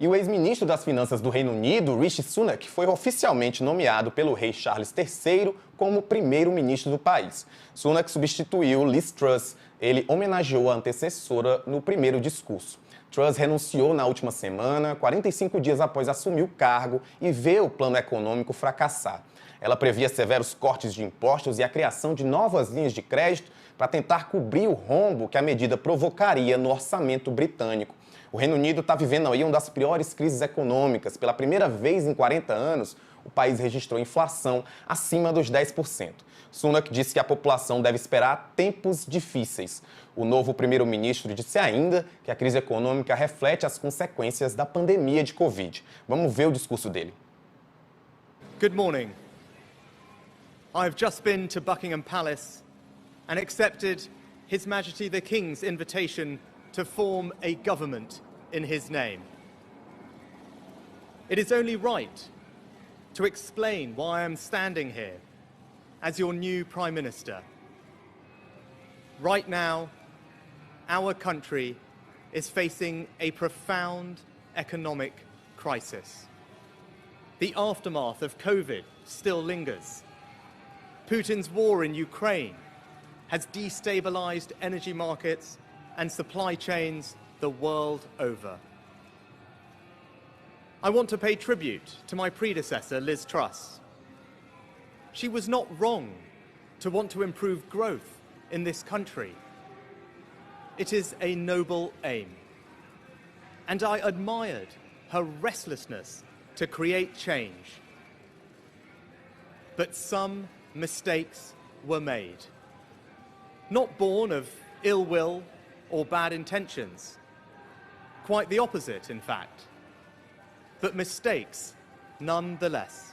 E o ex-ministro das Finanças do Reino Unido, Sunak, foi oficialmente nomeado pelo rei Charles III como primeiro-ministro do país. Sunak substituiu Liz Truss. Ele homenageou a antecessora no primeiro discurso. Truss renunciou na última semana, 45 dias após assumir o cargo, e vê o plano econômico fracassar. Ela previa severos cortes de impostos e a criação de novas linhas de crédito para tentar cobrir o rombo que a medida provocaria no orçamento britânico. O Reino Unido está vivendo aí uma das piores crises econômicas. Pela primeira vez em 40 anos, o país registrou inflação acima dos 10%. Sunak disse que a população deve esperar tempos difíceis. O novo primeiro-ministro disse ainda que a crise econômica reflete as consequências da pandemia de Covid. Vamos ver o discurso dele. Good morning. I've just been to Buckingham Palace and accepted His Majesty the King's invitation to form a government in his name. It is only right to explain why I am standing here as your new Prime Minister. Right now, our country is facing a profound economic crisis. The aftermath of COVID still lingers. Putin's war in Ukraine has destabilized energy markets and supply chains the world over. I want to pay tribute to my predecessor, Liz Truss. She was not wrong to want to improve growth in this country. It is a noble aim. And I admired her restlessness to create change. But some mistakes were made. Not born of ill will or bad intentions. Quite the opposite, in fact. But mistakes nonetheless.